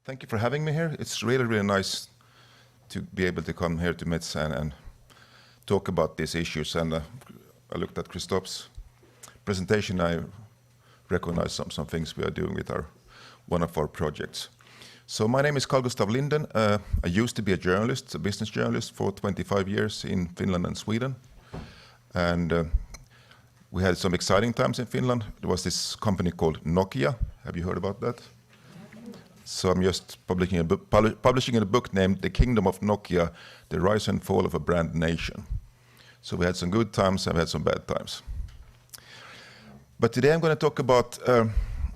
Thank you for having me here. It's really, really nice to be able to come here to Metz and talk about these issues. And I looked at Christophe's presentation. I recognize some things we are doing with one of our projects. So my name is Carl-Gustav Lindén. I used to be a journalist, a business journalist for 25 years in Finland and Sweden. And we had some exciting times in Finland. There was this company called Nokia. Have you heard about that? So I'm just publishing a book named The Kingdom of Nokia, The Rise and Fall of a Brand Nation. So we had some good times and we had some bad times. But today I'm going to talk about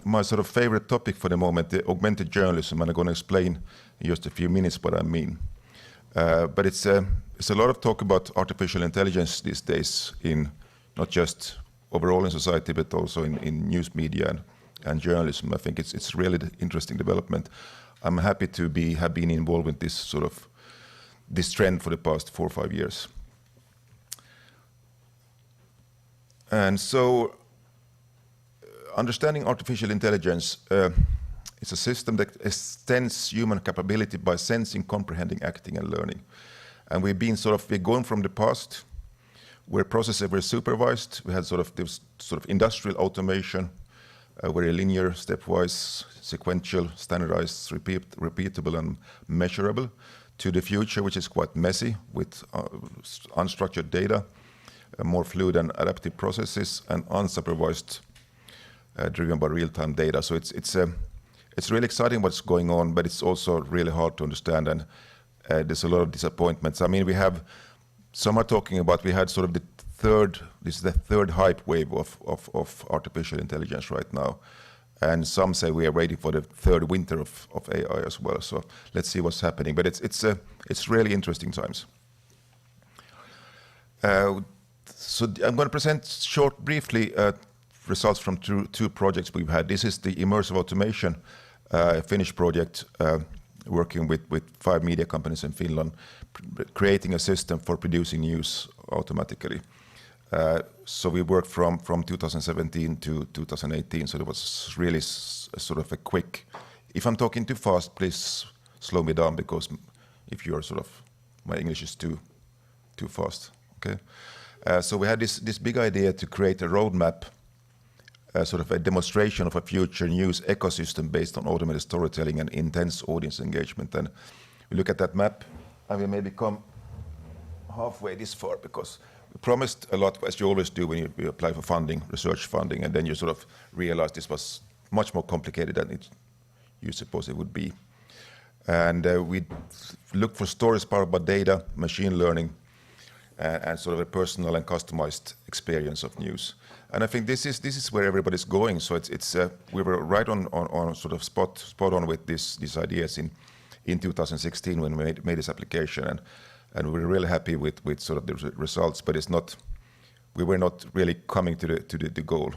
my sort of favorite topic for the moment, the augmented journalism, and I'm going to explain in just a few minutes what I mean. But it's a lot of talk about artificial intelligence these days, in not just overall in society, but also in news media and journalism. I think it's really interesting development. I'm happy to have been involved with this trend for the past 4 or 5 years. And so, understanding artificial intelligence is a system that extends human capability by sensing, comprehending, acting, and learning. And we're going from the past, where processes were supervised. We had this industrial automation, very linear, stepwise, sequential, standardized, repeatable, and measurable, to the future, which is quite messy, with unstructured data, more fluid and adaptive processes, and unsupervised, driven by real-time data. So it's really exciting what's going on, but it's also really hard to understand, and there's a lot of disappointments. I mean, some are talking about we had the third hype wave of artificial intelligence right now. And some say we are ready for the third winter of AI as well. So let's see what's happening. But it's really interesting times. So I'm going to present briefly results from two projects we've had. This is the immersive automation Finnish project, working with 5 media companies in Finland, creating a system for producing news automatically. So we worked from 2017 to 2018, so it was really a quick. If I'm talking too fast, please slow me down, because if you're my English is too fast. Okay. So we had this big idea to create a roadmap, a demonstration of a future news ecosystem based on automated storytelling and intense audience engagement. And we look at that map, and we maybe come halfway this far, because we promised a lot, as you always do when you apply for funding, research funding, and then you realize this was much more complicated than you suppose it would be. And we looked for stories powered by data, machine learning, and a personal and customized experience of news. And I think this is where everybody's going. So we were right on spot on with these ideas in 2016 when we made this application, and we were really happy with the results. But we were not really coming to the goal.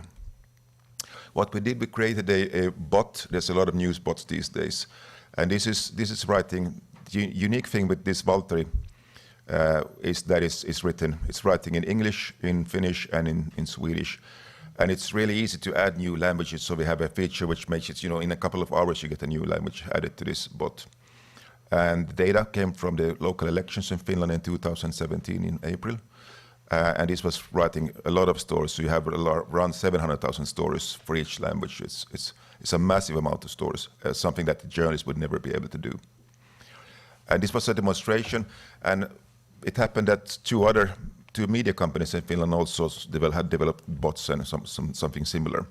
What we did, we created a bot. There's a lot of news bots these days, and this is writing. The unique thing with this Valtteri is that it's writing in English, in Finnish, and in Swedish. And it's really easy to add new languages. So we have a feature which makes it, in a couple of hours you get a new language added to this bot. And the data came from the local elections in Finland in 2017 in April. And this was writing a lot of stories. So you have around 700,000 stories for each language. It's a massive amount of stories, something that the journalists would never be able to do. And this was a demonstration, and it happened that two media companies in Finland also had developed bots and something similar.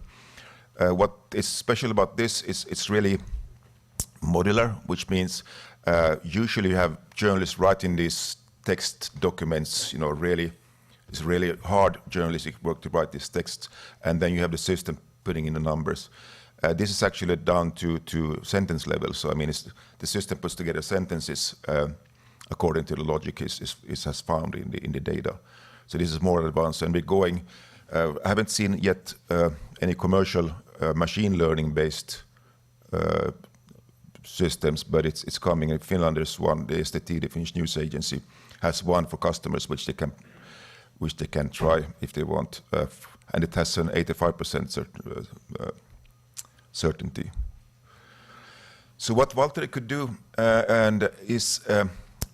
What is special about this is it's really modular, which means usually you have journalists writing these text documents. It's really hard journalistic work to write these texts, and then you have the system putting in the numbers. This is actually down to sentence level. So I mean, the system puts together sentences according to the logic it has found in the data. So this is more advanced, and we're going. I haven't seen yet any commercial machine learning based systems, but it's coming. In Finland, there's one. The STT, the Finnish news agency, has one for customers which they can try if they want, and it has an 85% certainty. So what Valtteri could do is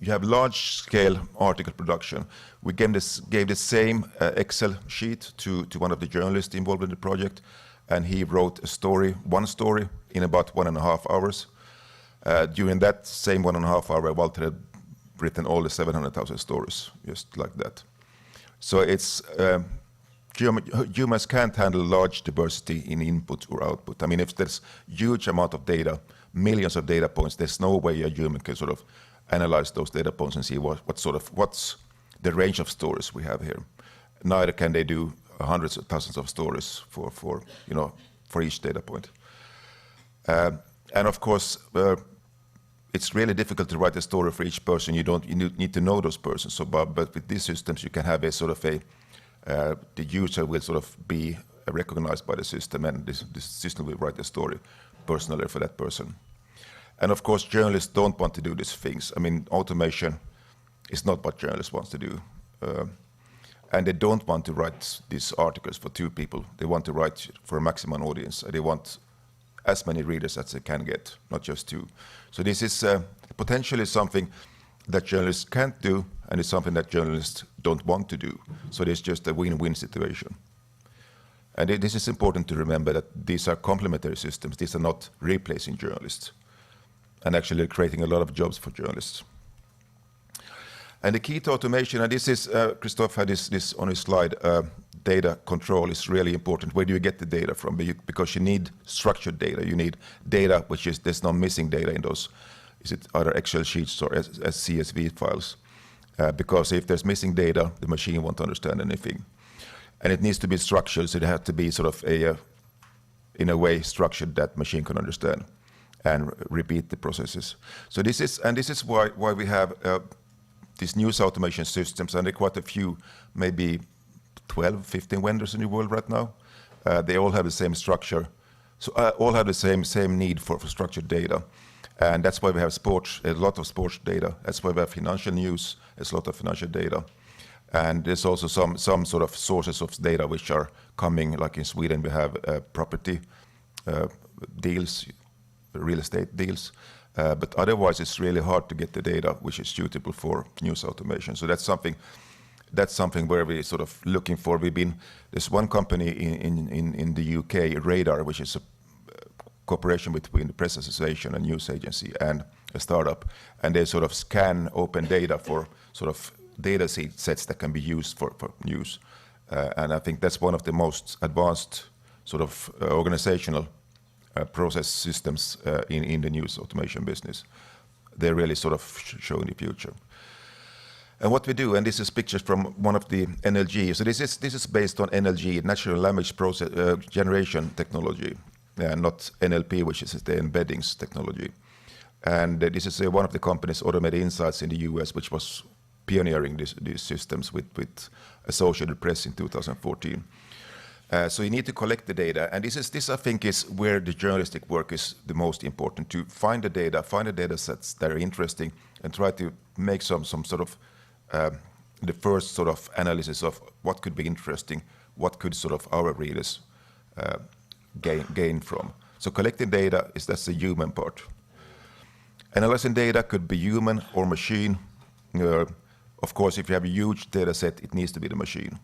you have large-scale article production. We gave the same Excel sheet to one of the journalists involved in the project, and he wrote one story in about 1.5 hours. During that same 1.5 hour, Valtteri had written all the 700,000 stories, just like that. So it's humans can't handle large diversity in input or output. I mean, if there's huge amount of data, millions of data points, there's no way a human can sort of analyze those data points and see what's the range of stories we have here. Neither can they do hundreds of thousands of stories for each data point. And of course, it's really difficult to write a story for each person. You need to know those persons. So, but with these systems, you can have a sort of the user will sort of be recognized by the system, and this system will write a story personally for that person. And of course, journalists don't want to do these things. I mean, automation is not what journalists want to do. And they don't want to write these articles for 2 people. They want to write for a maximum audience. They want as many readers as they can get, not just 2. So this is potentially something that journalists can't do, and it's something that journalists don't want to do. So it's just a win-win situation. And this is important to remember, that these are complementary systems. These are not replacing journalists, and actually creating a lot of jobs for journalists. And the key to automation, and this is, Christoph had this on his slide, data control is really important. Where do you get the data from? Because you need structured data. You need data which is, there's no missing data in those, is it either Excel sheets or as CSV files? Because if there's missing data, the machine won't understand anything. And it needs to be structured, so it has to be sort of in a way structured that machine can understand and repeat the processes. So this is why we have these news automation systems, and there are quite a few, maybe 12, 15 vendors in the world right now. They all have the same structure, so all have the same need for structured data. And that's why we have sports, a lot of sports data. That's why we have financial news, there's a lot of financial data. And there's also some sort of sources of data which are coming, like in Sweden we have property deals, real estate deals. But otherwise it's really hard to get the data which is suitable for news automation. So that's something where we're sort of looking for. There's one company in the UK, Radar, which is a cooperation between the Press Association and news agency and a startup, and they sort of scan open data for sort of data sets that can be used for news. And I think that's one of the most advanced sort of organizational process systems in the news automation business. They're really sort of showing the future. And what we do, and this is pictures from one of the NLG. So this is based on NLG, natural language process generation technology, not NLP, which is the embeddings technology. And this is one of the companies, Automated Insights in the US, which was pioneering these systems with Associated Press in 2014. So you need to collect the data, and this I think is where the journalistic work is the most important, to find the data sets that are interesting, and try to make some sort of the first sort of analysis of what could be interesting, what could sort of our readers gain from. So collecting data that's the human part. Analyzing data could be human or machine. Of course, if you have a huge data set, it needs to be the machine.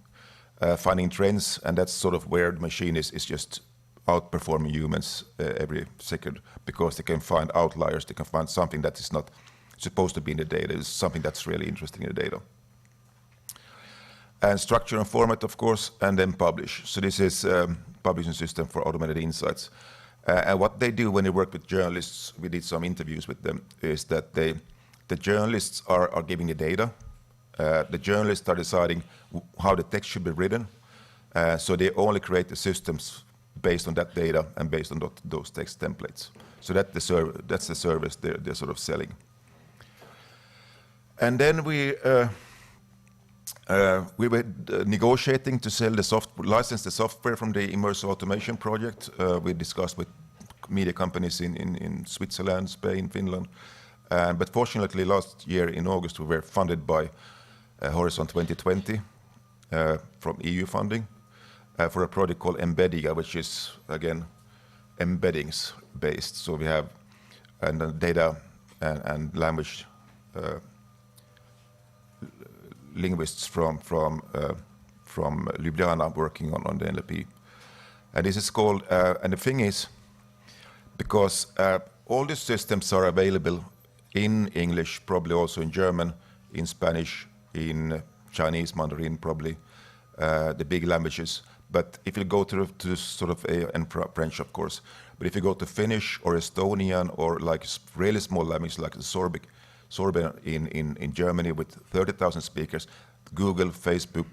Finding trends, and that's sort of where the machine is just outperforming humans every second, because they can find outliers, they can find something that is not supposed to be in the data, it's something that's really interesting in the data. And structure and format, of course, and then publish. So this is publishing system for Automated Insights. And what they do when they work with journalists, we did some interviews with them, is that the journalists are giving the data. The journalists are deciding how the text should be written. So they only create the systems based on that data and based on those text templates. So that's the service they're sort of selling. And then we were negotiating to sell license the software from the immersive automation project. We discussed with media companies in Switzerland, Spain, Finland. But fortunately, last year in August, we were funded by Horizon 2020 from EU funding for a project called Embedia, which is, again, embeddings based. So we have and data and language linguists from Ljubljana working on the NLP. And this is called, and the thing is, because all the systems are available in English, probably also in German, in Spanish, in Chinese, Mandarin, probably, the big languages. But if you go to sort of and French, of course, but if you go to Finnish or Estonian or like really small language like the Sorbian in Germany with 30,000 speakers, Google, Facebook,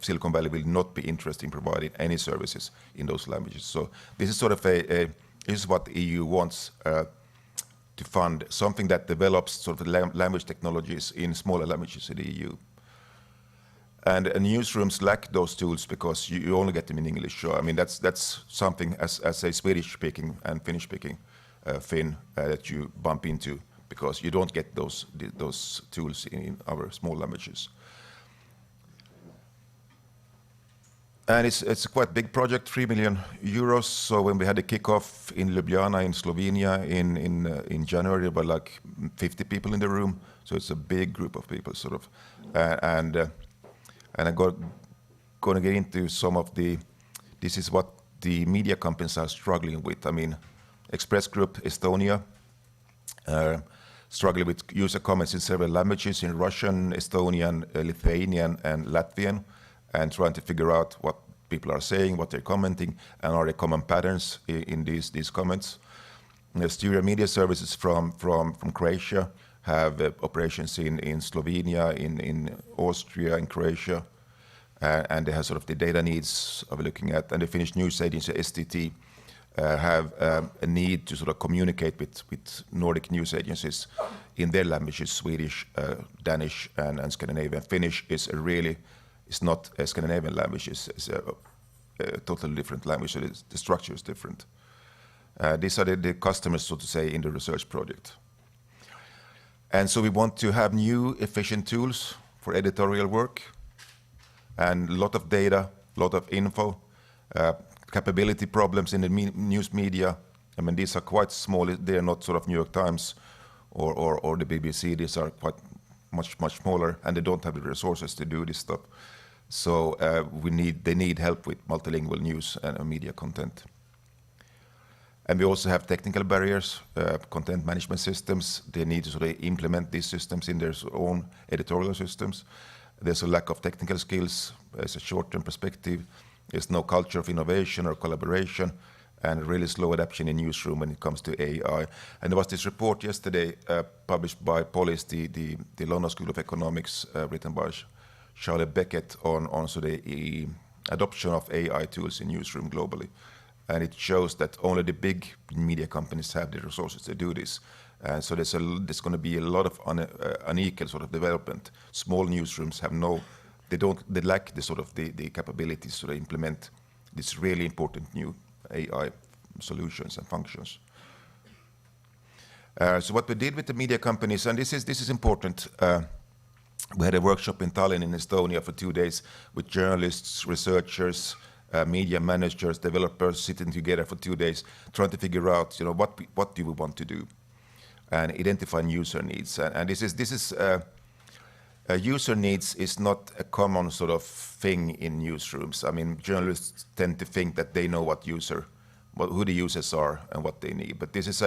Silicon Valley will not be interested in providing any services in those languages. So this is sort of this is what the EU wants to fund, something that develops sort of language technologies in smaller languages in the EU. And newsrooms lack those tools because you only get them in English. So I mean that's something as a Swedish-speaking and Finnish-speaking Finn that you bump into because you don't get those tools in our small languages. And it's a quite big project, 3 million euros. So when we had the kickoff in Ljubljana in Slovenia in January, there were like 50 people in the room. So it's a big group of people, sort of. And I'm going to get into some of this is what the media companies are struggling with. I mean, Express Group, Estonia, struggling with user comments in several languages, in Russian, Estonian, Lithuanian, and Latvian, and trying to figure out what people are saying, what they're commenting, and are there common patterns in these comments. Styria Media Services from Croatia have operations in Slovenia, in Austria, in Croatia, and they have sort of the data needs of looking at. And the Finnish news agency STT have a need to sort of communicate with Nordic news agencies in their languages, Swedish, Danish, and Scandinavian. Finnish is it's not a Scandinavian language, it's a totally different language, so the structure is different. These are the customers, so to say, in the research project. And so we want to have new efficient tools for editorial work, and a lot of data, a lot of info, capability problems in the news media. I mean, these are quite small, they are not sort of New York Times or the BBC, these are quite much smaller, and they don't have the resources to do this stuff. So they need help with multilingual news and media content. And we also have technical barriers, content management systems. They need to sort of implement these systems in their own editorial systems. There's a lack of technical skills. There's a short-term perspective. There's no culture of innovation or collaboration, and really slow adaptation in newsroom when it comes to AI. And there was this report yesterday published by Polis, the London School of Economics, written by Charlie Beckett on so the adoption of AI tools in newsroom globally. And it shows that only the big media companies have the resources to do this. And so there's going to be a lot of unequal sort of development. Small newsrooms have they lack the sort of the capabilities to implement these really important new AI solutions and functions. So what we did with the media companies, and this is important. We had a workshop in Tallinn in Estonia for 2 days with journalists, researchers, media managers, developers sitting together for 2 days, trying to figure out, what do we want to do, and identifying user needs. And this is user needs is not a common sort of thing in newsrooms. I mean, journalists tend to think that they know who the users are and what they need. But this is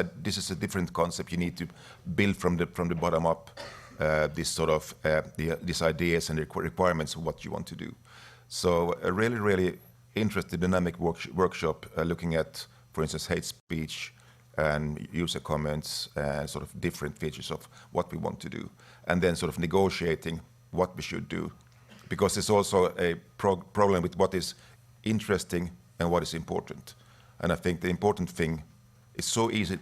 a different concept. You need to build from the bottom up this sort of these ideas and the requirements of what you want to do. So a really interesting dynamic workshop looking at, for instance, hate speech and user comments and sort of different features of what we want to do, and then sort of negotiating what we should do, because there's also a problem with what is interesting and what is important. And I think the important thing is so easy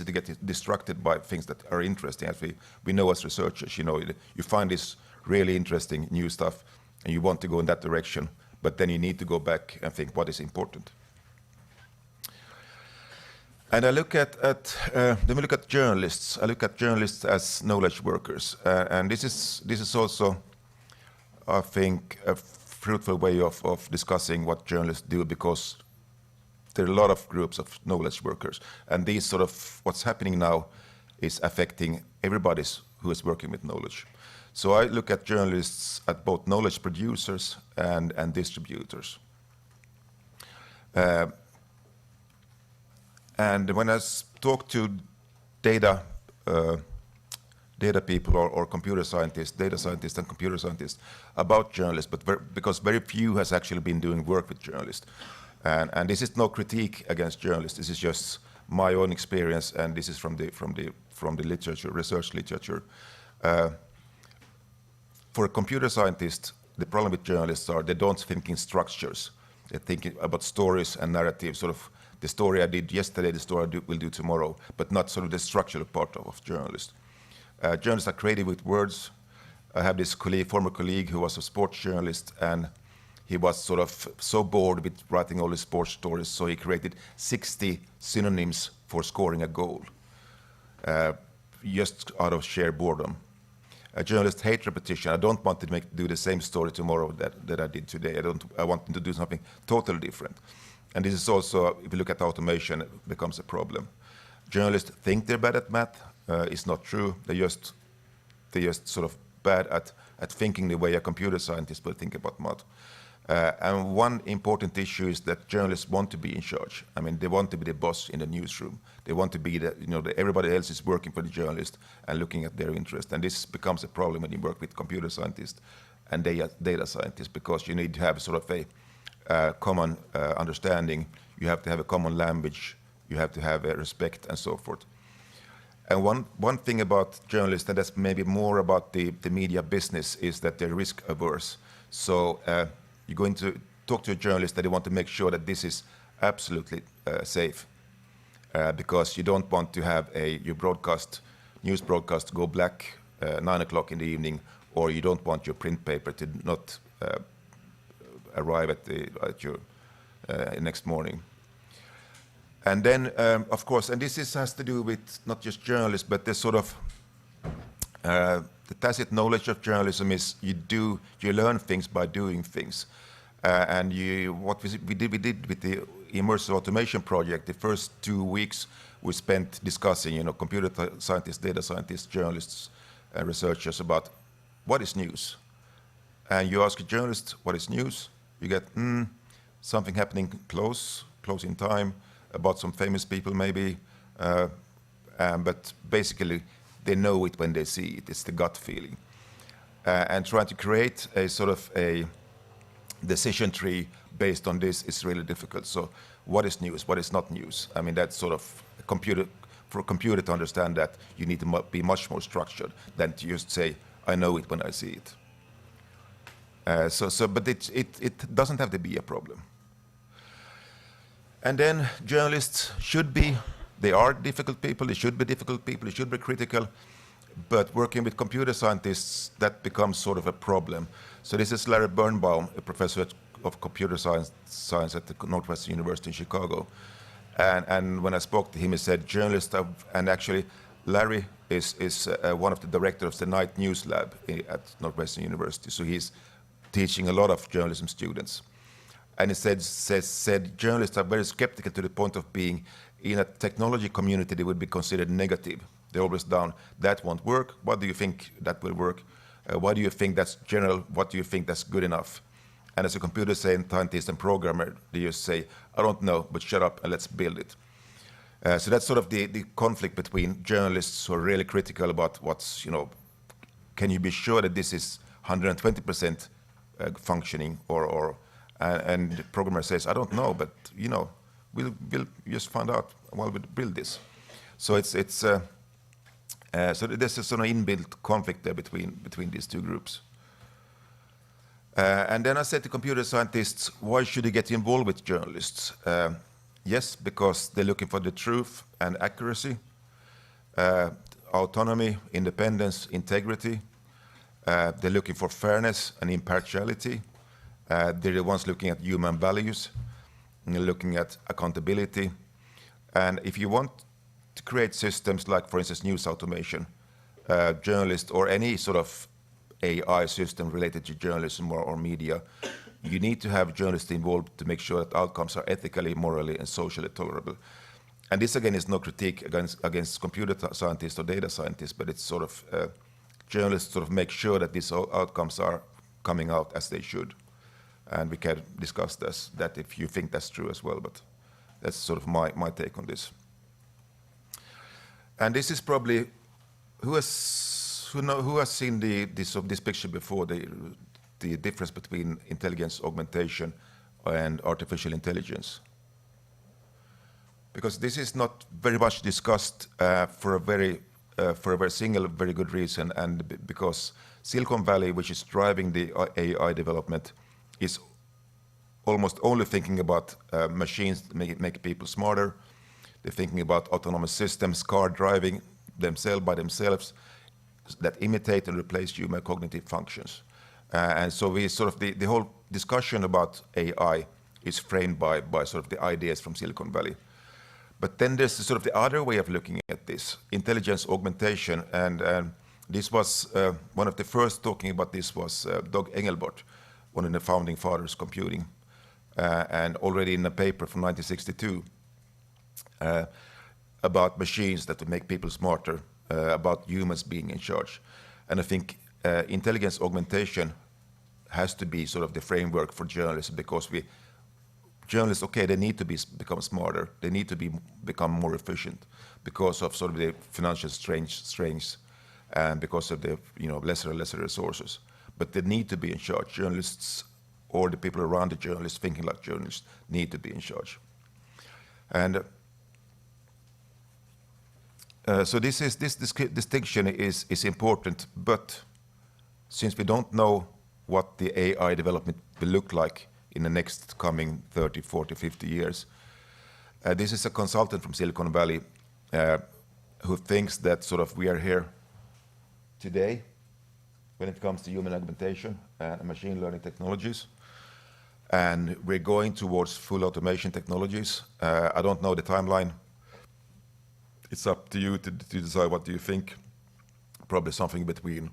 to get distracted by things that are interesting. As we know as researchers, you find this really interesting new stuff and you want to go in that direction, but then you need to go back and think what is important. And I look at then we look at journalists. I look at journalists as knowledge workers, and this is also, I think, a fruitful way of discussing what journalists do, because there are a lot of groups of knowledge workers, and these sort of what's happening now is affecting everybody who is working with knowledge. So I look at journalists at both knowledge producers and distributors. And when I talk to data people or computer scientists, data scientists and computer scientists about journalists, but because very few has actually been doing work with journalists. And this is no critique against journalists. This is just my own experience, and this is from the literature, research literature. For a computer scientist, the problem with journalists are they don't think in structures. They're thinking about stories and narratives, sort of the story I did yesterday, the story I will do tomorrow, but not sort of the structural part of journalists. Journalists are creative with words. I have this former colleague who was a sports journalist, and he was sort of so bored with writing all his sports stories, so he created 60 synonyms for scoring a goal, just out of sheer boredom. Journalists hate repetition. I don't want to do the same story tomorrow that I did today. I want them to do something totally different. And this is also, if you look at automation, it becomes a problem. Journalists think they're bad at math. It's not true. They're just sort of bad at thinking the way a computer scientist will think about math. And one important issue is that journalists want to be in charge. I mean, they want to be the boss in the newsroom. They want to be everybody else is working for the journalist and looking at their interest. And this becomes a problem when you work with computer scientists and data scientists, because you need to have sort of a common understanding. You have to have a common language. You have to have a respect and so forth. And one thing about journalists, and that's maybe more about the media business, is that they're risk averse. So you're going to talk to a journalist that they want to make sure that this is absolutely safe, because you don't want to have your news broadcast go black 9 o'clock in the evening, or you don't want your print paper to not arrive at your next morning. And then, of course, and this has to do with not just journalists, but the sort of the tacit knowledge of journalism is you learn things by doing things. And what we did with the immersive automation project, the first 2 weeks we spent discussing, computer scientists, data scientists, journalists, researchers about what is news. And you ask a journalist what is news, you get something happening close in time, about some famous people maybe, but basically they know it when they see it. It's the gut feeling. And trying to create a sort of a decision tree based on this is really difficult. So what is news? What is not news? I mean, that's sort of for a computer to understand that, you need to be much more structured than to just say, I know it when I see it. But it doesn't have to be a problem. And then journalists they are difficult people, they should be difficult people, they should be critical, but working with computer scientists, that becomes sort of a problem. So this is Larry Birnbaum, a professor of computer science at the Northwestern University in Chicago. And when I spoke to him, he said journalists, and actually Larry is one of the directors of the Night News Lab at Northwestern University, so he's teaching a lot of journalism students. And he said journalists are very skeptical to the point of being in a technology community they would be considered negative. They're always down, that won't work. What do you think that will work? What do you think that's general? What do you think that's good enough? And as a computer scientist and programmer, they just say, I don't know, but shut up and let's build it. So that's sort of the conflict between journalists who are really critical about what's, can you be sure that this is 120% functioning, and the programmer says, I don't know, but we'll just find out while we build this. So so there's a sort of inbuilt conflict there between these two groups. And then I said to computer scientists, why should you get involved with journalists? Yes, because they're looking for the truth and accuracy, autonomy, independence, integrity. They're looking for fairness and impartiality. They're the ones looking at human values, and they're looking at accountability. And if you want to create systems like, for instance, news automation, journalists, or any sort of AI system related to journalism or media, you need to have journalists involved to make sure that outcomes are ethically, morally, and socially tolerable. And this again is no critique against computer scientists or data scientists, but it's sort of journalists sort of make sure that these outcomes are coming out as they should. And we can discuss that if you think that's true as well, but that's sort of my take on this. And this is probably, who has seen this picture before, the difference between intelligence augmentation and artificial intelligence? Because this is not very much discussed for a very single, very good reason, and because Silicon Valley, which is driving the AI development, is almost only thinking about machines that make people smarter. They're thinking about autonomous systems, car driving by themselves, that imitate and replace human cognitive functions. And so we sort of, the whole discussion about AI is framed by sort of the ideas from Silicon Valley. But then there's sort of the other way of looking at this, intelligence augmentation, and this was, one of the first talking about this was Doug Engelbart, one of the founding fathers of computing, and already in a paper from 1962 about machines that would make people smarter, about humans being in charge. And I think intelligence augmentation has to be sort of the framework for journalism, because journalists, okay, they need to become smarter, they need to become more efficient because of sort of the financial strains and because of the lesser and lesser resources. But they need to be in charge. Journalists, or the people around the journalists thinking like journalists, need to be in charge. And so this distinction is important, but since we don't know what the AI development will look like in the next coming 30, 40, 50 years, this is a consultant from Silicon Valley who thinks that sort of we are here today when it comes to human augmentation and machine learning technologies, and we're going towards full automation technologies. I don't know the timeline. It's up to you to decide what do you think. Probably something between,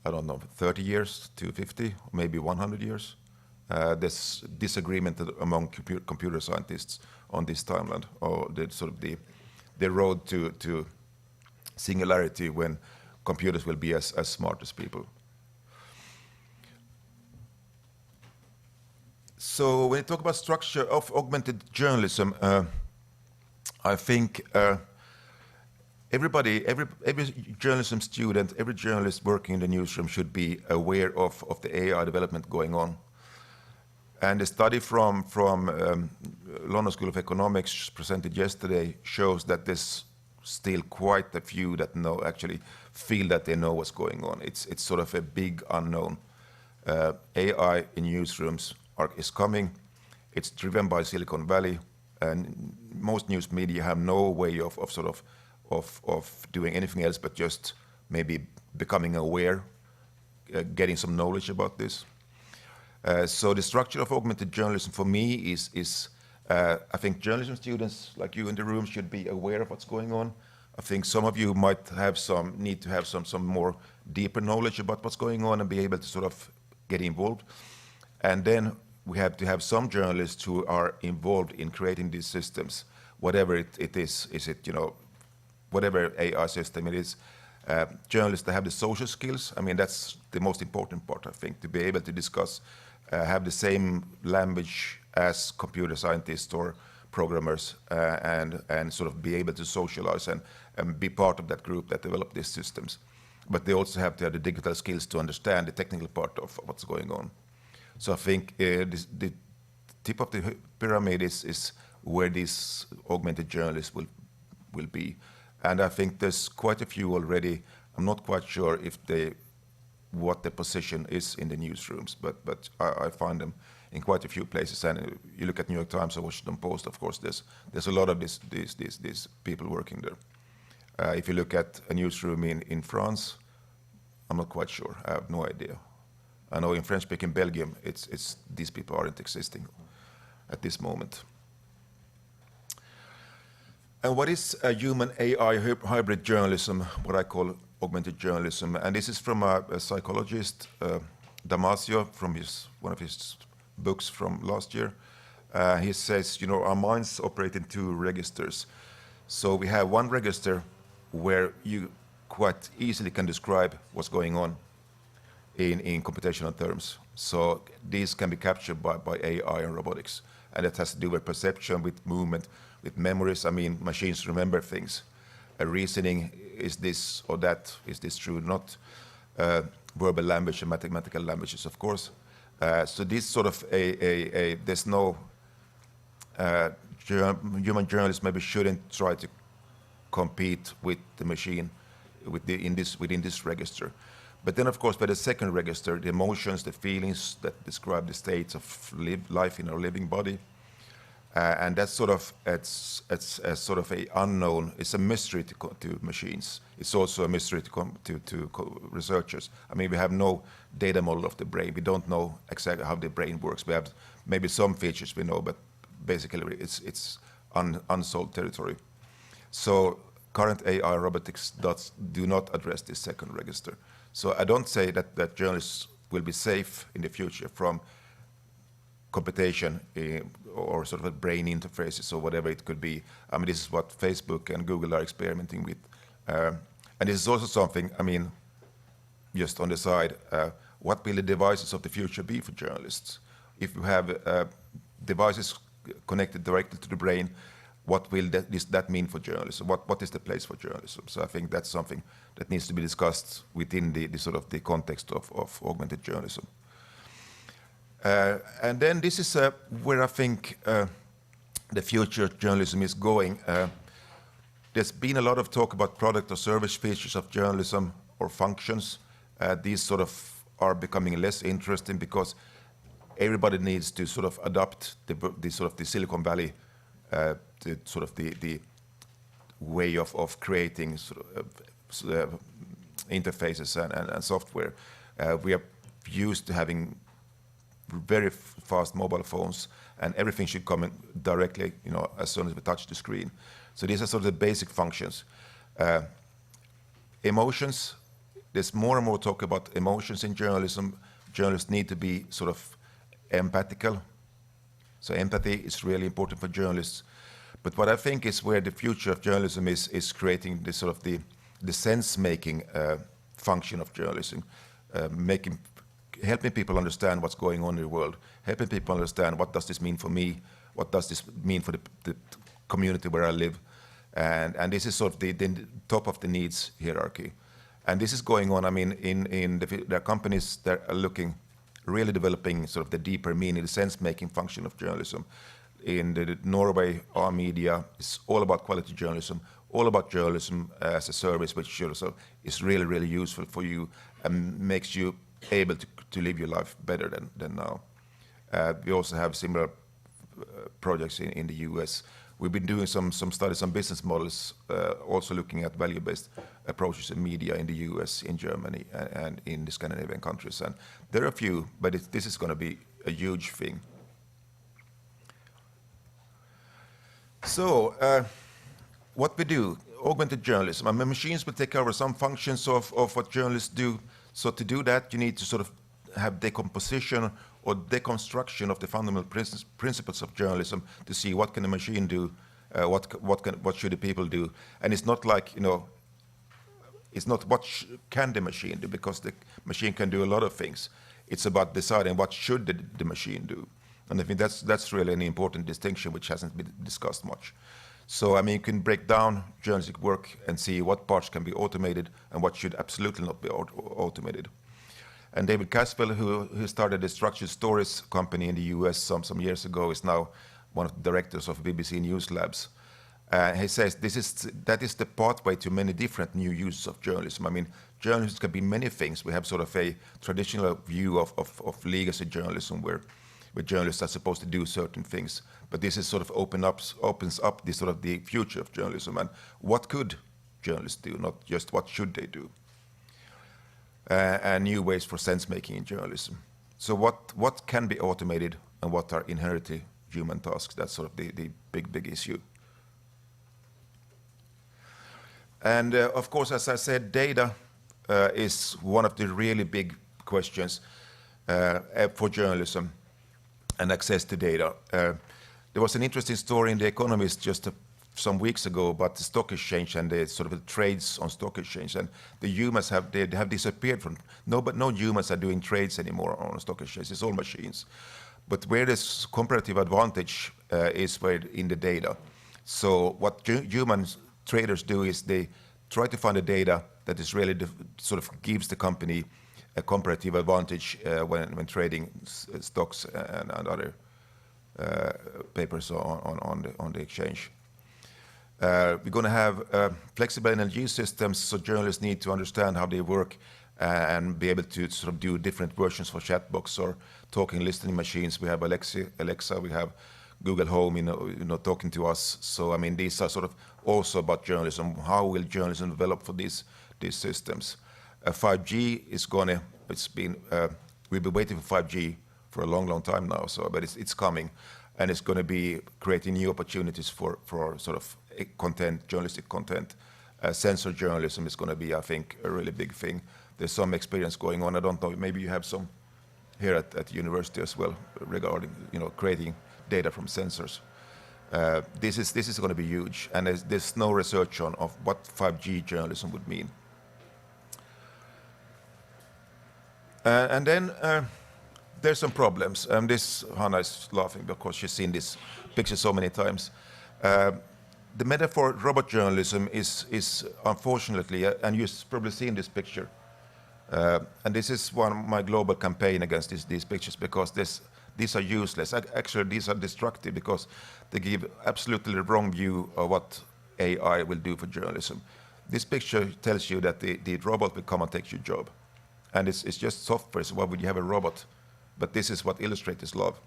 I don't know, 30 years to 50, maybe 100 years. There's disagreement among computer scientists on this timeline, or the road to singularity when computers will be as smart as people. So when you talk about structure of augmented journalism, I think every journalism student, every journalist working in the newsroom should be aware of the AI development going on. And a study from London School of Economics presented yesterday shows that there's still quite a few that actually feel that they know what's going on. It's sort of a big unknown. AI in newsrooms is coming. It's driven by Silicon Valley, and most news media have no way of doing anything else but just maybe becoming aware, getting some knowledge about this. So the structure of augmented journalism for me is I think journalism students like you in the room should be aware of what's going on. I think some of you might have need to have some more deeper knowledge about what's going on and be able to sort of get involved. And then we have to have some journalists who are involved in creating these systems, whatever it is. Is it, whatever AI system it is. Journalists that have the social skills, I mean, that's the most important part, I think, to be able to discuss, have the same language as computer scientists or programmers, and sort of be able to socialize and be part of that group that develop these systems. But they also have to have the digital skills to understand the technical part of what's going on. So I think the tip of the pyramid is where these augmented journalists will be. And I think there's quite a few already. I'm not quite sure what the position is in the newsrooms, but I find them in quite a few places. And you look at New York Times or Washington Post, of course, there's a lot of these people working there. If you look at a newsroom in France, I'm not quite sure. I have no idea. I know in French-speaking Belgium, these people aren't existing at this moment. And what is a human AI hybrid journalism, what I call augmented journalism? And this is from a psychologist, Damasio from one of his books from last year. He says, our minds operate in two registers. So we have one register where you quite easily can describe what's going on in computational terms. So these can be captured by AI and robotics. And that has to do with perception, with movement, with memories. I mean, machines remember things. Reasoning, is this or that, is this true, not verbal language and mathematical languages, of course. So this sort of there's no human journalists maybe shouldn't try to compete with the machine within this register. But then, of course, by the second register, the emotions, the feelings that describe the states of life in our living body, and that's sort of it's sort of a unknown. It's a mystery to machines. It's also a mystery to researchers. I mean, we have no data model of the brain. We don't know exactly how the brain works. We have maybe some features we know, but basically it's unsolved territory. So current AI robotics do not address this second register. So I don't say that journalists will be safe in the future from computation or sort of brain interfaces or whatever it could be. I mean, this is what Facebook and Google are experimenting with. And this is also something, I mean, just on the side, what will the devices of the future be for journalists? If you have devices connected directly to the brain, what will that mean for journalism? What is the place for journalism? So I think that's something that needs to be discussed within the sort of the context of augmented journalism. And then this is where I think the future of journalism is going. There's been a lot of talk about product or service features of journalism or functions. These sort of are becoming less interesting because everybody needs to sort of adopt the sort of the Silicon Valley the way of creating sort of, interfaces and software. We are used to having very fast mobile phones, and everything should come in directly, as soon as we touch the screen. So these are sort of the basic functions. Emotions. There's more and more talk about emotions in journalism. Journalists need to be sort of empathical. So empathy is really important for journalists. But what I think is where the future of journalism is creating this sort of the sense-making function of journalism, helping people understand what's going on in the world, helping people understand what does this mean for me, what does this mean for the community where I live, and this is sort of the top of the needs hierarchy, and this is going on. I mean, there are companies that are really developing sort of the deeper meaning, the sense-making function of journalism. In the Norway, our media is all about quality journalism, all about journalism as a service, which also is really, really useful for you and makes you able to live your life better than now. We also have similar projects in the US. We've been doing some studies on business models, also looking at value-based approaches in media in the US, in Germany, and in the Scandinavian countries. And there are a few, but this is going to be a huge thing. So, what we do, augmented journalism. I mean, machines will take over some functions of what journalists do. So to do that, you need to sort of have decomposition or deconstruction of the fundamental principles of journalism to see what can the machine do, what should the people do. And it's not like, it's not what can the machine do, because the machine can do a lot of things. It's about deciding what should the machine do. And I think that's really an important distinction which hasn't been discussed much. So, I mean, you can break down journalistic work and see what parts can be automated and what should absolutely not be automated. And David Caswell, who started the Structured Stories company in the US some years ago, is now one of the directors of BBC News Labs. He says that is the pathway to many different new uses of journalism. I mean, journalism can be many things. We have sort of a traditional view of legacy journalism where journalists are supposed to do certain things, but this is sort of opens up this sort of the future of journalism, and what could journalists do, not just what should they do, and new ways for sense making in journalism. So what can be automated and what are inherently human tasks? That's sort of the big issue. And of course, as I said, data is one of the really big questions. for journalism and access to data. There was an interesting story in The Economist just some weeks ago about the stock exchange and the sort of the trades on stock exchange, and the humans have disappeared from no humans are doing trades anymore on stock exchange. It's all machines. But where there's comparative advantage is where in the data. So what human traders do is they try to find the data that is really sort of gives the company a comparative advantage when trading stocks and other papers on the exchange. We're going to have flexible energy systems, so journalists need to understand how they work and be able to sort of do different versions for chatbox or talking listening machines. We have Alexa, we have Google Home, you know, talking to us. So I mean, these are sort of also about journalism. How will journalism develop for these systems? 5G is gonna. We've been waiting for 5G for a long time now. So, but it's coming, and it's going to be creating new opportunities for sort of content, journalistic content. Censored journalism is going to be, I think, a really big thing. There's some experience going on. I don't know. Maybe you have some here at the university as well regarding, you know, creating data from censors. This is going to be huge, and there's no research on of what 5G journalism would mean. And then there's some problems. This Hanna is laughing because she's seen this picture so many times. The metaphor robot journalism is unfortunately, and you've probably seen this picture. And this is one of my global campaign against these pictures, because these are useless. Actually, these are destructive because they give absolutely the wrong view of what AI will do for journalism. This picture tells you that the robot will come and take your job. And it's just software, so why would you have a robot? But this is what illustrators love.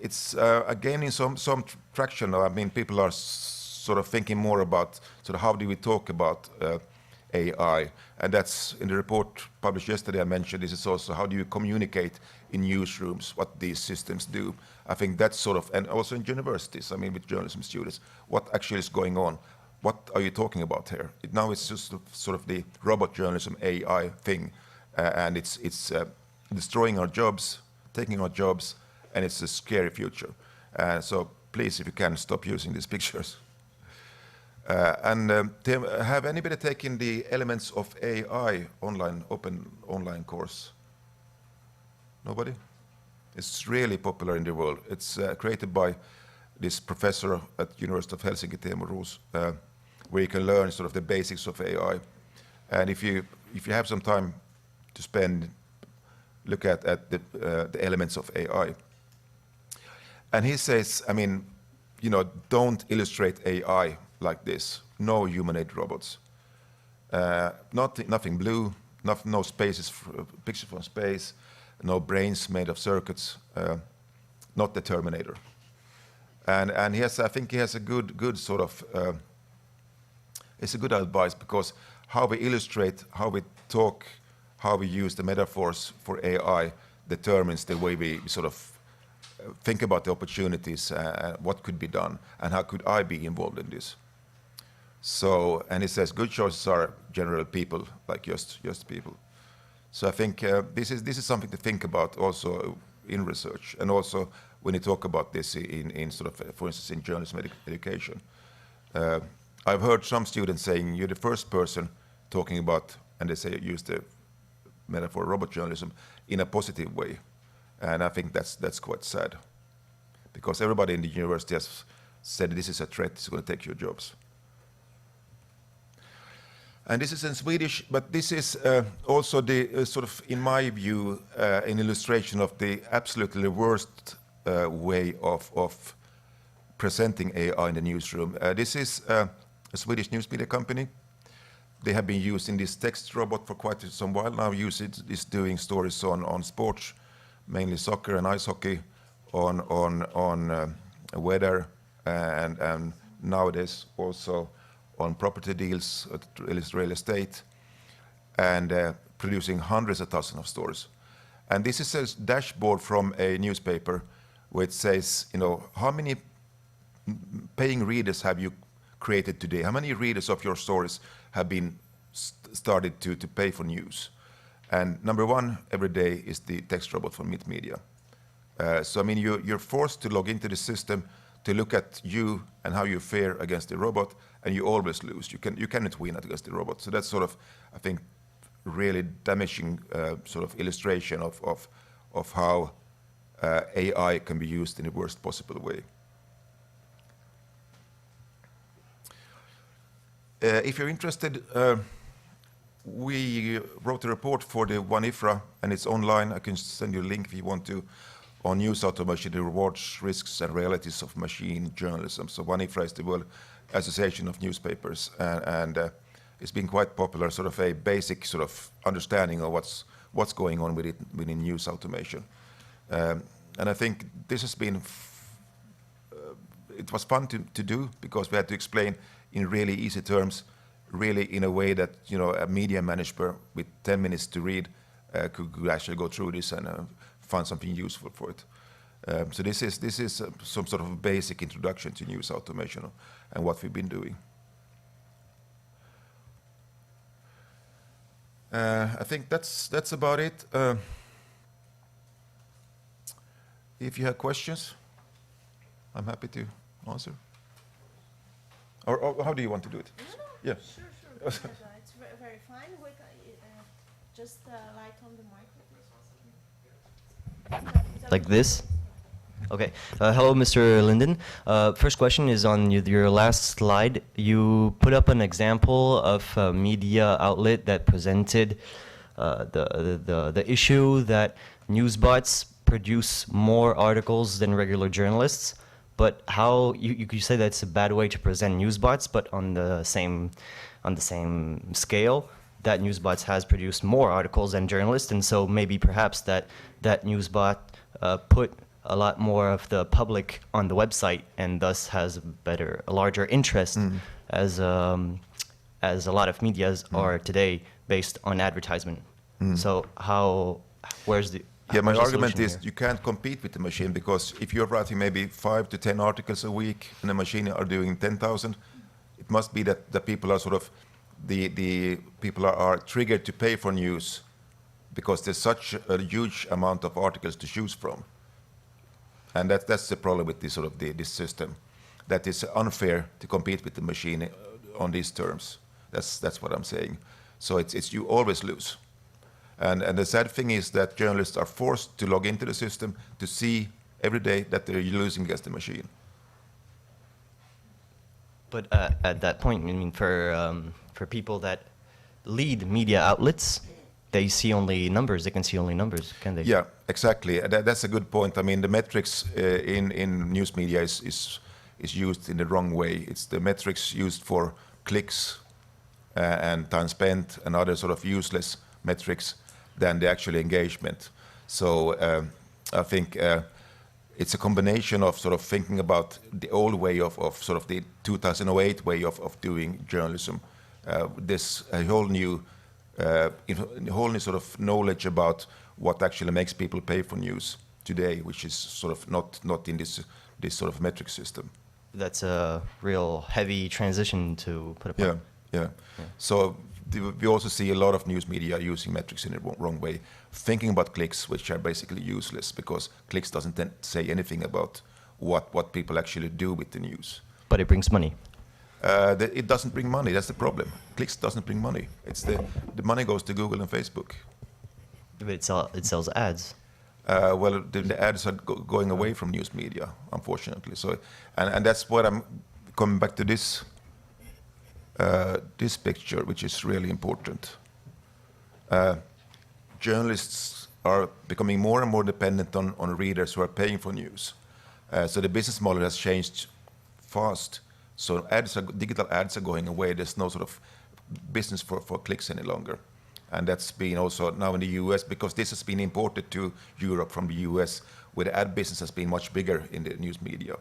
It's gaining some traction. I mean, people are sort of thinking more about sort of how do we talk about AI, and that's in the report published yesterday. I mentioned this is also how do you communicate in newsrooms, what these systems do. I think that's sort of, and also in universities. I mean, with journalism students, what actually is going on. What are you talking about here? Now it's just sort of the robot journalism AI thing, and it's destroying our jobs, taking our jobs, and it's a scary future. So please, if you can, stop using these pictures. Tim, have anybody taken the Elements of AI open online course? Nobody? It's really popular in the world. It's created by this professor at University of Helsinki, Teemu Roos, where you can learn sort of the basics of AI. And if you have some time to spend, look at the elements of AI. And he says, I mean, you know, don't illustrate AI like this. No humanoid robots. Nothing blue. No spaces, picture from space. No brains made of circuits. Not the Terminator. And he has, I think he has a good sort of. It's a good advice, because how we illustrate, how we talk, how we use the metaphors for AI determines the way we sort of think about the opportunities, what could be done, and how could I be involved in this. So, and he says good choices are general people, like just people. So I think this is something to think about also in research, and also when you talk about this in sort of, for instance, in journalism education. I've heard some students saying you're the first person talking about, and they say use the metaphor robot journalism in a positive way, and I think that's quite sad, because everybody in the university has said this is a threat, it's going to take your jobs. And this is in Swedish, but this is also the sort of, in my view, an illustration of the absolutely worst way of presenting AI in the newsroom. This is a Swedish news media company. They have been using this text robot for quite some while now. Is doing stories on sports, mainly soccer and ice hockey, on weather, and nowadays also on property deals, real estate, and producing hundreds of thousands of stories. And this is a dashboard from a newspaper which says, you know, how many paying readers have you created today? How many readers of your stories have been started to pay for news? And number one every day is the text robot from multimédia. So I mean, you're forced to log into the system to look at you and how you fare against the robot, and you always lose. You cannot win against the robot. So that's sort of, I think, really damaging sort of illustration of how AI can be used in the worst possible way. If you're interested, we wrote a report for the One IFRA, and it's online. I can send you a link if you want to, on news automation, the rewards, risks, and realities of machine journalism. So One IFRA is the World Association of Newspapers, and it's been quite popular, sort of a basic sort of understanding of what's going on within news automation. And I think this has been, it was fun to do, because we had to explain in really easy terms, really in a way that, you know, a media manager with 10 minutes to read could actually go through this and find something useful for it. So this is some sort of basic introduction to news automation and what we've been doing. I think that's about it. If you have questions, I'm happy to answer. Or how do you want to do it? No. Yeah. Sure. It's very fine. Wait, just light on the microphone. Like this? Okay. Hello, Mr. Lindén. First question is on your last slide. You put up an example of a media outlet that presented the issue that newsbots produce more articles than regular journalists. But how you say that's a bad way to present newsbots, but on the same scale, that newsbots has produced more articles than journalists, and so maybe perhaps that newsbot put a lot more of the public on the website, and thus has a larger interest, as a lot of medias are today based on advertisement. So where's the my argument is you can't compete with the machine, because if you're writing maybe 5 to 10 articles a week and the machine are doing 10,000, it must be that the people are sort of, the people are triggered to pay for news because there's such a huge amount of articles to choose from. And that's the problem with this sort of this system, that it's unfair to compete with the machine on these terms. That's what I'm saying. So it's you always lose. And the sad thing is that journalists are forced to log into the system to see every day that they're losing against the machine. But at that point, I mean, for people that lead media outlets, they see only numbers. They can see only numbers, can they? Yeah, exactly. That's a good point. I mean, the metrics in news media is used in the wrong way. It's the metrics used for clicks and time spent and other sort of useless metrics than the actual engagement. So I think it's a combination of sort of thinking about the old way of sort of the 2008 way of doing journalism. This a whole new sort of knowledge about what actually makes people pay for news today, which is sort of not in this sort of metric system. That's a real heavy transition to put upon. Yeah. So we also see a lot of news media using metrics in the wrong way, thinking about clicks, which are basically useless because clicks doesn't say anything about what people actually do with the news. But it brings money. It doesn't bring money. That's the problem. Clicks doesn't bring money. It's the money goes to Google and Facebook. But it sells ads. Well, the ads are going away from news media, unfortunately. So, and that's what I'm coming back to this. This picture, which is really important. Journalists are becoming more and more dependent on readers who are paying for news. So the business model has changed fast. So digital ads are going away. There's no sort of business for clicks any longer. And that's been also now in the US, because this has been imported to Europe from the US, where the ad business has been much bigger in the news media.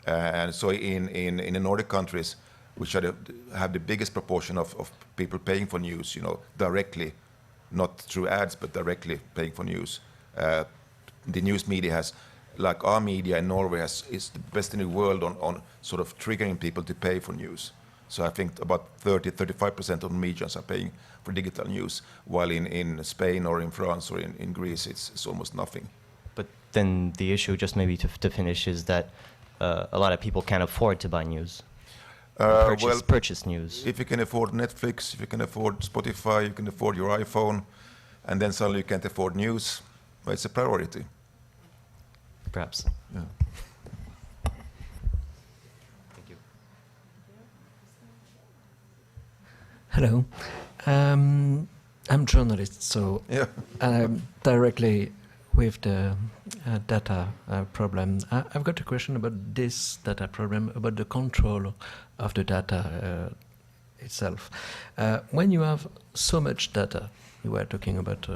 And so in the Nordic countries, which have the biggest proportion of people paying for news, directly, not through ads, but directly paying for news. The news media has, like our media in Norway, is the best in the world on sort of triggering people to pay for news. So I think about 30-35% of Norwegians are paying for digital news, while in Spain or in France or in Greece it's almost nothing. But then the issue, just maybe to finish, is that a lot of people can't afford to buy news. Purchase news. If you can afford Netflix, if you can afford Spotify, you can afford your iPhone, and then suddenly you can't afford news, well, it's a priority. Perhaps. Yeah. Thank you. Hello. I'm a journalist, so Yeah. I'm directly with the data problem. I've got a question about this data problem, about the control of the data itself. When you have so much data, you were talking about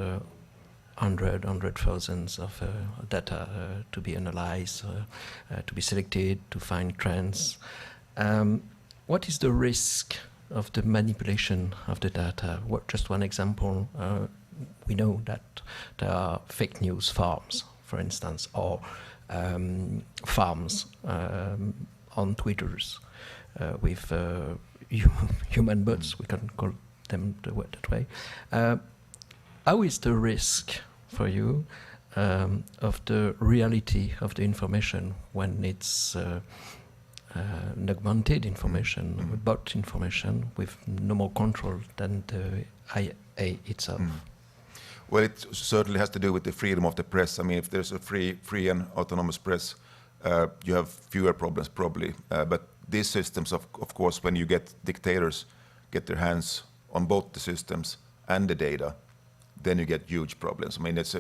100,000 of data to be analyzed, to be selected, to find trends. What is the risk of the manipulation of the data? Just one example. We know that there are fake news farms, for instance, or farms on Twitters with human bots, we can call them that way. How is the risk for you of the reality of the information when it's an augmented information, bot information with no more control than the IA itself? Well, it certainly has to do with the freedom of the press. I mean, if there's a free and autonomous press, you have fewer problems probably. But these systems, of course, when you get dictators get their hands on both the systems and the data, then you get huge problems. I mean, this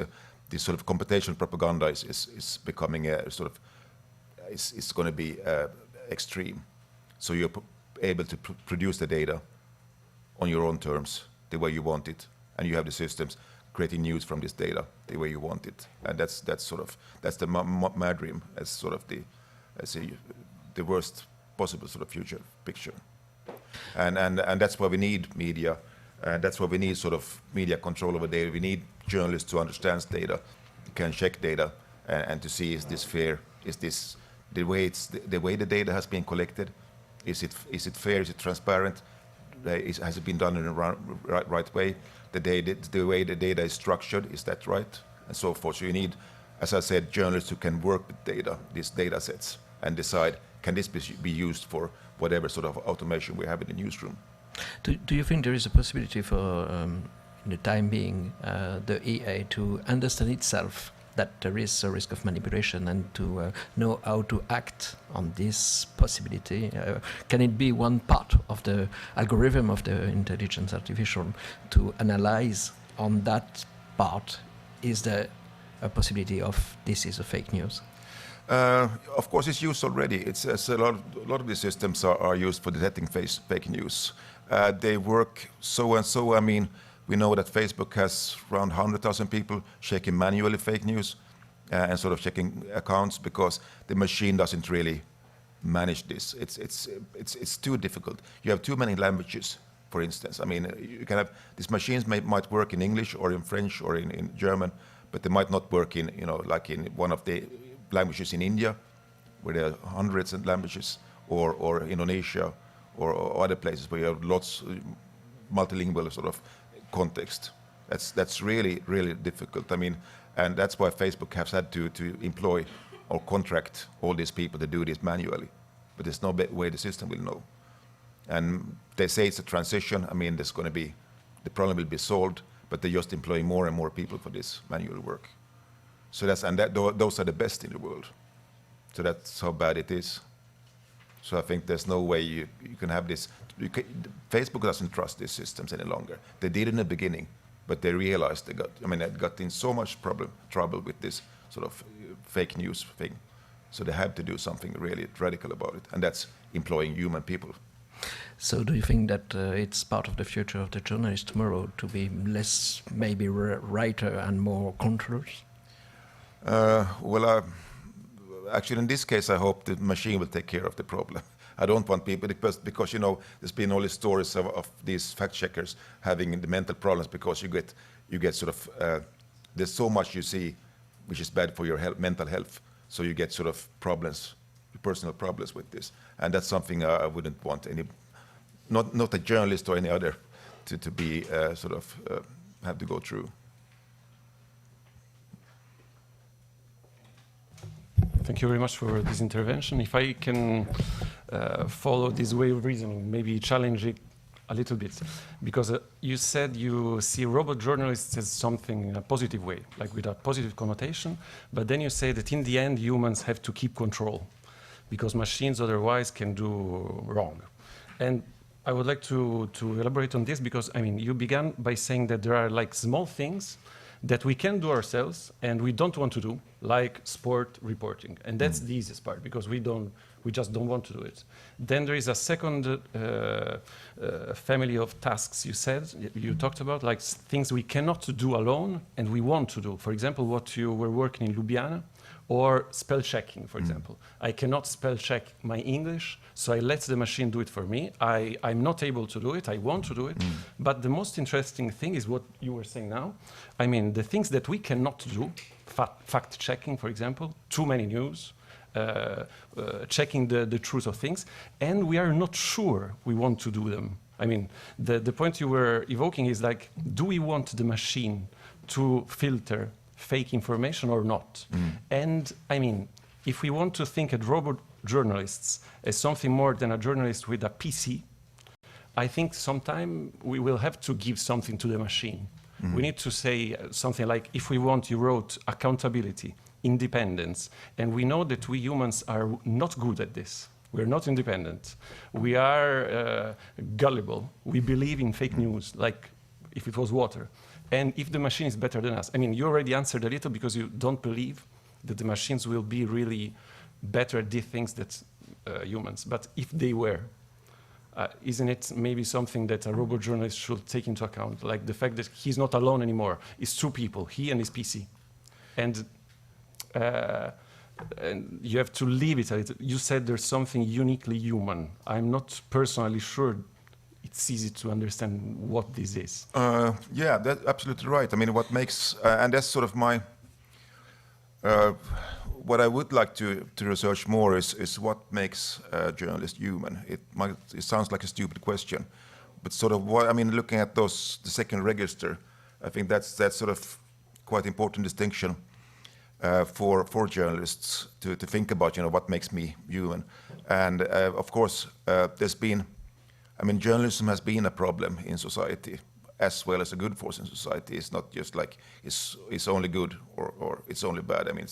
sort of computational propaganda is becoming a sort of, it's going to be extreme. So you're able to produce the data on your own terms, the way you want it, and you have the systems creating news from this data the way you want it, and that's the mad dream as sort of the worst possible sort of future picture, and that's why we need media, and that's why we need sort of media control over data. We need journalists to understand data, can check data, and to see, is this fair? Is this the way the data has been collected? Is it fair? Is it transparent? Has it been done in the right way? The way the data is structured, is that right? And so forth. So you need, as I said, journalists who can work with data, these data sets, and decide, can this be used for whatever sort of automation we have in the newsroom? Do you think there is a possibility for, in the time being, the EA to understand itself that there is a risk of manipulation and to know how to act on this possibility? Can it be one part of the algorithm of the intelligence artificial to analyze on that part? Is there a possibility of this is a fake news? Of course, it's used already. It's a lot of these systems are used for detecting fake news. They work so and so. I mean, we know that Facebook has around 100,000 people checking manually fake news and sort of checking accounts because the machine doesn't really manage this. It's too difficult. You have too many languages, for instance. I mean, you can have these machines might work in English or in French or in German, but they might not work in, like in one of the languages in India, where there are hundreds of languages, or Indonesia, or other places where you have lots multilingual sort of context. That's really, really difficult. I mean, and that's why Facebook has had to employ or contract all these people to do this manually. But there's no way the system will know. And they say it's a transition. I mean, there's going to be, the problem will be solved, but they're just employing more and more people for this manual work. So those are the best in the world. So that's how bad it is. So I think there's no way you can have this. Facebook doesn't trust these systems any longer. They did in the beginning, but they realized they got in so much trouble with this sort of fake news thing. So they have to do something really radical about it, and that's employing human people. So do you think that it's part of the future of the journalist tomorrow to be less maybe writer and more controllers? Actually, in this case, I hope the machine will take care of the problem. I don't want people, because there's been all these stories of these fact checkers having the mental problems because you get sort of there's so much you see which is bad for your mental health, so you get sort of problems, personal problems with this, and that's something I wouldn't want not a journalist or any other to be have to go through. Thank you very much for this intervention. If I can follow this way of reasoning, maybe challenge it a little bit, because you said you see robot journalists as something in a positive way, like with a positive connotation, but then you say that in the end humans have to keep control, because machines otherwise can do wrong. And I would like to elaborate on this, because I mean, you began by saying that there are like small things that we can do ourselves and we don't want to do, like sport reporting. And that's the easiest part, because we just don't want to do it. Then there is a second family of tasks you talked about, like things we cannot do alone and we want to do. For example, what you were working in Ljubljana, or spell checking, for example. I cannot spell check my English, so I let the machine do it for me. I'm not able to do it, I want to do it. But the most interesting thing is what you were saying now. I mean, the things that we cannot do, fact checking, for example, too many news, checking the truth of things, and we are not sure we want to do them. I mean, the point you were evoking is like, do we want the machine to filter fake information or not? And I mean, if we want to think at robot journalists as something more than a journalist with a PC, I think sometime we will have to give something to the machine. We need to say something like, if we want, you wrote, accountability, independence, and we know that we humans are not good at this. We're not independent. We are gullible. We believe in fake news, like if it was water. And if the machine is better than us, I mean, you already answered a little because you don't believe that the machines will be really better at these things than humans. But if they were, isn't it maybe something that a robot journalist should take into account? Like the fact that he's not alone anymore. It's two people, he and his PC. And you have to leave it a little. You said there's something uniquely human. I'm not personally sure it's easy to understand what this is. Yeah, that's absolutely right. I mean, what makes, and that's sort of my, what I would like to research more is what makes a journalist human. It sounds like a stupid question, but sort of what, I mean, looking at the second register, I think that's sort of quite important distinction for journalists to think about, what makes me human. And of course, there's been, I mean, journalism has been a problem in society as well as a good force in society. It's not just like it's only good or it's only bad. I mean,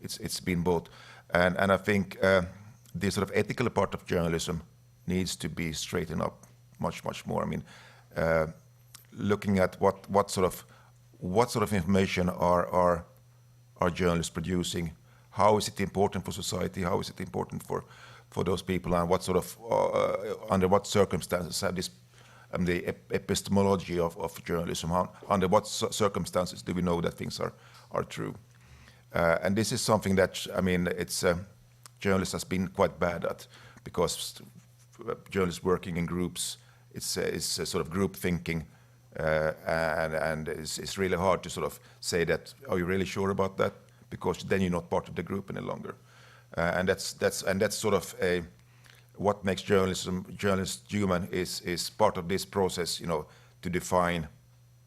it's been both. And I think the sort of ethical part of journalism needs to be straightened up much more. I mean, looking at what sort of information are journalists producing, how is it important for society, how is it important for those people, and what sort of under what circumstances have this the epistemology of journalism, under what circumstances do we know that things are true. And this is something that, I mean, it's journalists has been quite bad at, because journalists working in groups, it's sort of group thinking, and it's really hard to sort of say that, are you really sure about that? Because then you're not part of the group any longer. And that's sort of what makes journalists human is part of this process, to define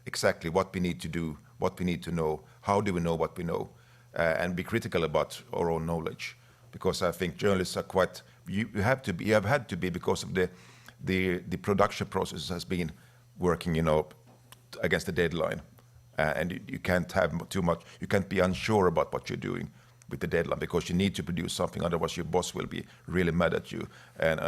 exactly what we need to do, what we need to know, how do we know what we know, and be critical about our own knowledge. Because I think journalists are quite, you have had to be because of the production process has been working, against the deadline, and you can't have too much. You can't be unsure about what you're doing with the deadline, because you need to produce something, otherwise your boss will be really mad at you, and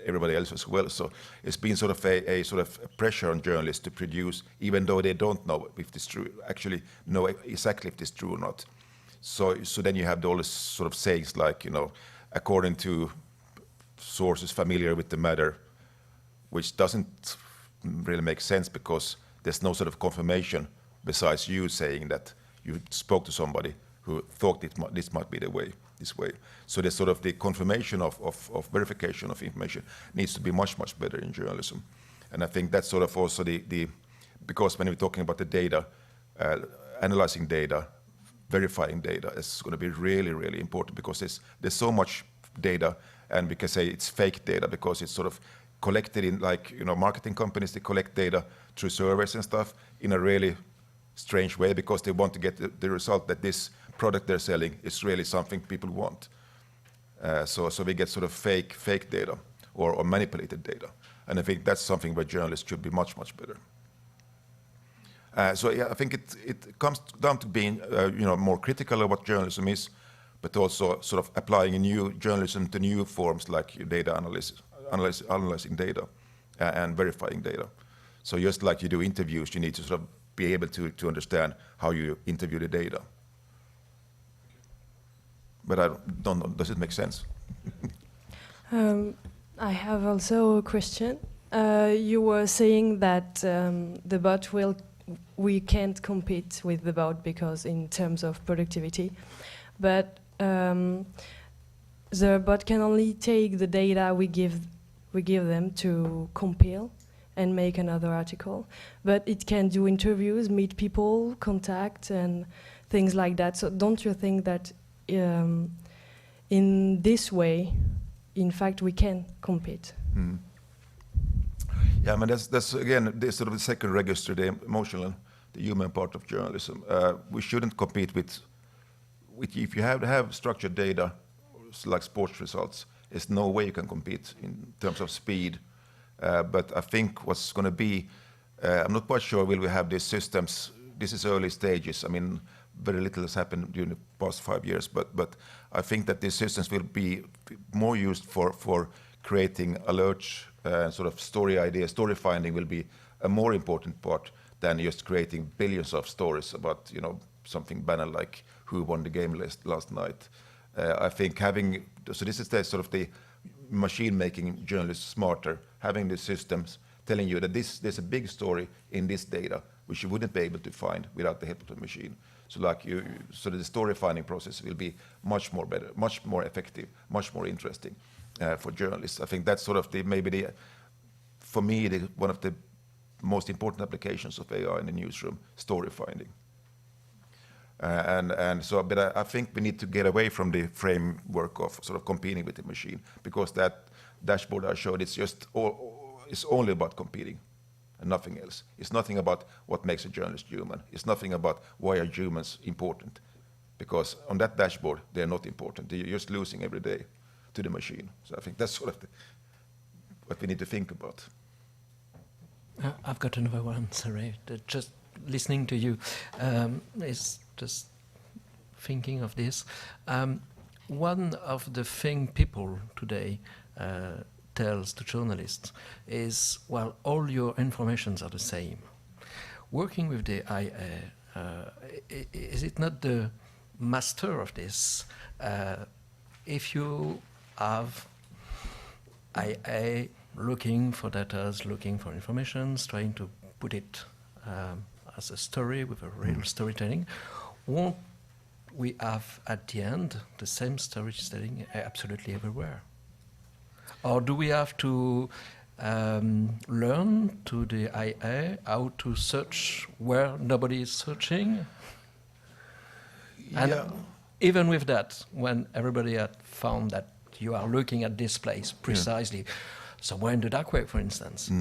everybody else as well. So it's been sort of a sort of pressure on journalists to produce, even though they don't know if it's true, actually know exactly if it's true or not. So then you have all this sort of sayings like, according to sources familiar with the matter, which doesn't really make sense, because there's no sort of confirmation besides you saying that you spoke to somebody who thought this might be this way. So there's sort of the confirmation of verification of information needs to be much better in journalism. And I think that's sort of also because when we're talking about the data, analyzing data, verifying data is going to be really important, because there's so much data, and we can say it's fake data because it's sort of collected in, like, you know, marketing companies, they collect data through surveys and stuff in a really strange way because they want to get the result that this product they're selling is really something people want. So we get sort of fake data or manipulated data. And I think that's something where journalists should be much, much better. So yeah, I think it comes down to being you know, more critical of what journalism is, but also sort of applying a new journalism to new forms like data analyzing data and verifying data. So just like you do interviews, you need to sort of be able to understand how you interview the data. But I don't know, does it make sense? I have also a question. You were saying that the bot we can't compete with the bot because in terms of productivity, but the bot can only take the data we give them to compile and make another article, but it can do interviews, meet people, contact, and things like that. So don't you think that in this way, in fact, we can compete? Mm. Yeah, I mean, that's again, this sort of the second register, the emotional, the human part of journalism. We shouldn't compete with if you have structured data, like sports results, there's no way you can compete in terms of speed. But I think what's going to be, I'm not quite sure will we have these systems. This is early stages. I mean, very little has happened during the past 5 years, but I think that these systems will be more used for creating alerts, sort of story ideas. Story finding will be a more important part than just creating billions of stories about, you know, something banal like who won the game last night. I think so this is the sort of the machine making journalists smarter, having the systems telling you that there's a big story in this data which you wouldn't be able to find without the help of the machine. So like so the story finding process will be much more better, much more effective, much more interesting for journalists. I think that's sort of for me, one of the most important applications of AI in the newsroom, story finding. But I think we need to get away from the framework of sort of competing with the machine, because that dashboard I showed, it's only about competing and nothing else. It's nothing about what makes a journalist human. It's nothing about why are humans important, because on that dashboard they're not important. They're just losing every day to the machine. So I think that's sort of what we need to think about. I've got another one, sorry. Just listening to you is just thinking of this. One of the things people today tells to journalists is, well, all your informations are the same. Working with the IA, is it not the master of this? If you have IA looking for data, looking for information, trying to put it as a story with a real storytelling, won't we have at the end the same storytelling absolutely everywhere? Or do we have to learn to the IA how to search where nobody is searching? And even with that, when everybody had found that you are looking at this place precisely, somewhere in the dark web, for instance,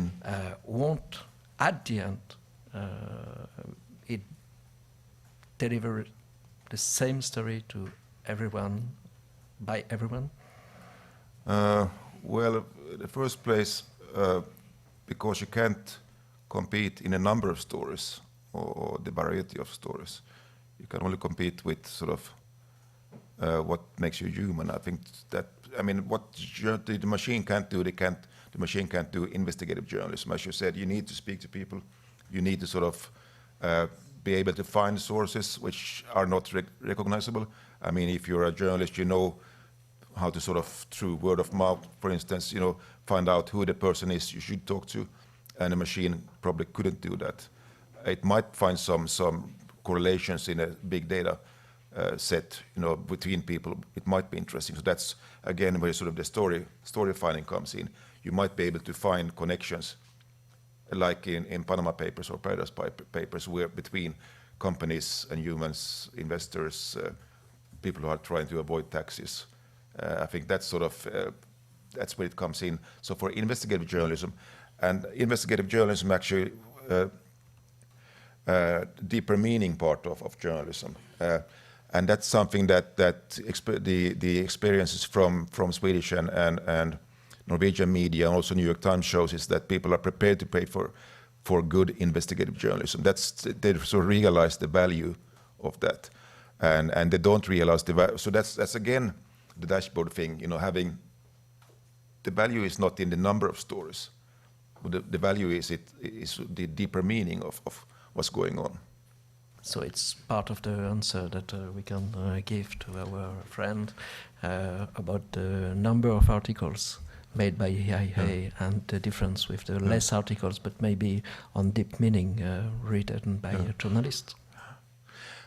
won't at the end it deliver the same story to everyone, by everyone? Well, in the first place, because you can't compete in a number of stories or the variety of stories. You can only compete with sort of what makes you human. I think that, I mean, what the machine can't do, the machine can't do investigative journalism. As you said, you need to speak to people. You need to sort of be able to find sources which are not recognizable. I mean, if you're a journalist, you know how to sort of, through word of mouth, for instance, you know, find out who the person is you should talk to, and a machine probably couldn't do that. It might find some correlations in a big data set, you know, between people. It might be interesting. So that's again where sort of the story finding comes in. You might be able to find connections, like in Panama Papers or Paradise Papers, where between companies and humans, investors, people who are trying to avoid taxes. I think that's sort of that's where it comes in. So for investigative journalism, and investigative journalism actually deeper meaning part of journalism, and that's something that the experiences from Swedish and Norwegian media and also New York Times shows is that people are prepared to pay for good investigative journalism. They sort of realize the value of that, and they don't realize the value. So that's again the dashboard thing. Having the value is not in the number of stories. The value is the deeper meaning of what's going on. So it's part of the answer that we can give to our friend about the number of articles made by AI and the difference with the less articles, but maybe on deep meaning written by a journalist.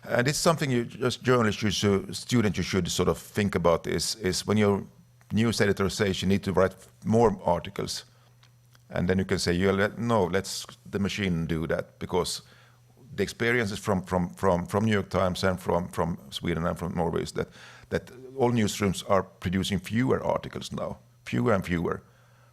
And it's something as journalists, students, you should sort of think about is when your news editor says you need to write more articles, and then you can say, no, let's the machine do that, because the experiences from New York Times and from Sweden and from Norway is that all newsrooms are producing fewer articles now, fewer and fewer,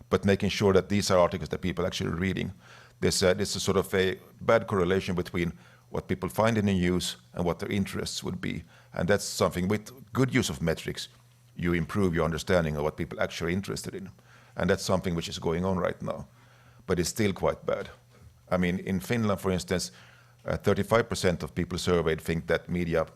but making sure that these are articles that people actually are reading. There's a sort of a bad correlation between what people find in the news and what their interests would be. And that's something with good use of metrics, you improve your understanding of what people actually are interested in. And that's something which is going on right now, but it's still quite bad. I mean, in Finland, for instance, 35% of people surveyed think that media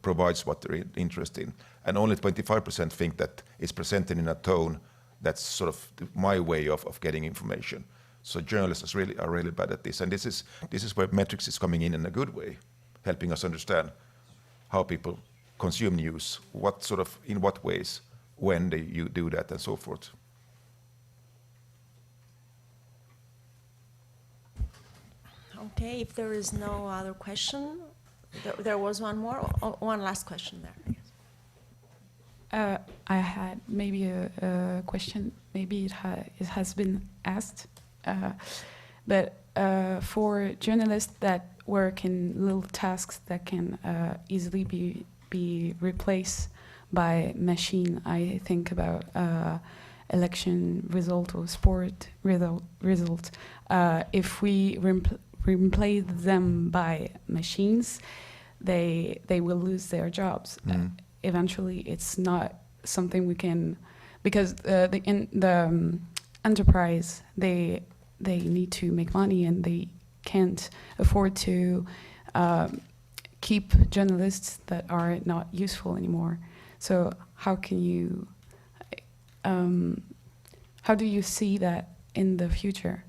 provides what they're interested in, and only 25% think that it's presented in a tone that's sort of my way of getting information. So journalists are really bad at this, and this is where metrics is coming in a good way, helping us understand how people consume news, in what ways, when you do that, and so forth. Okay, if there is no other question, there was one more, one last question there. I had maybe a question, maybe it has been asked, but for journalists that work in little tasks that can easily be replaced by machine, I think about election result or sport result. If we replace them by machines, they will lose their jobs. Eventually, it's not something we can, because the enterprise, they need to make money and they can't afford to keep journalists that are not useful anymore. So how can you, how do you see that in the future?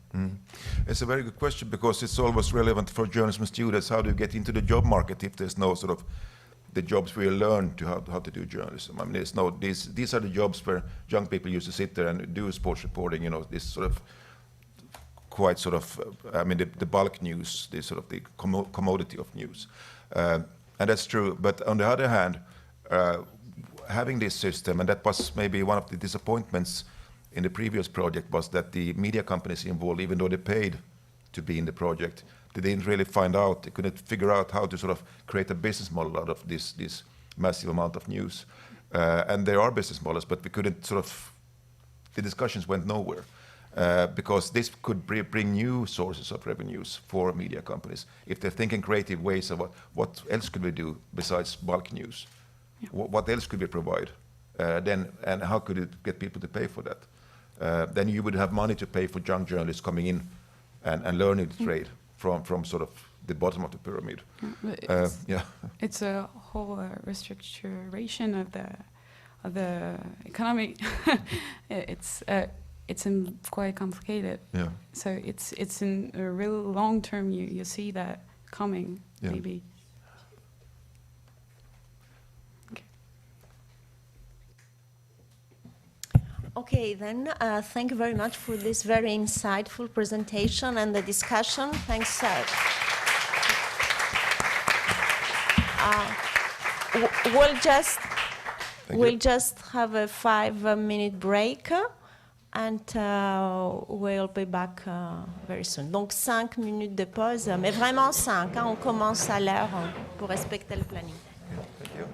It's a very good question, because it's always relevant for journalism students. How do you get into the job market if there's no sort of the jobs we learn to how to do journalism? I mean, there's no these are the jobs where young people used to sit there and do sports reporting. This sort of quite sort of I mean the bulk news, the sort of the commodity of news, and that's true. But on the other hand, having this system, and that was maybe one of the disappointments in the previous project, was that the media companies involved, even though they paid to be in the project, they didn't really they couldn't figure out how to sort of create a business model out of this massive amount of news. And there are business models, but we couldn't the discussions went nowhere, because this could bring new sources of revenues for media companies. If they're thinking creative ways of what else could we do besides bulk news? Yeah. What else could we provide? And how could it get people to pay for that? Then you would have money to pay for young journalists coming in and learning the trade from sort of the bottom of the pyramid. It's a whole restructuration of the economy. It's quite complicated. Yeah. So it's in a real long term. You see that coming, maybe. Okay, then, thank you very much for this very insightful presentation and the discussion. Thanks. We'll just have a 5-minute break, and we'll be back very soon. Donc 5 minutes de pause, mais vraiment 5. On commence à l'heure pour respecter le planning. Thank you.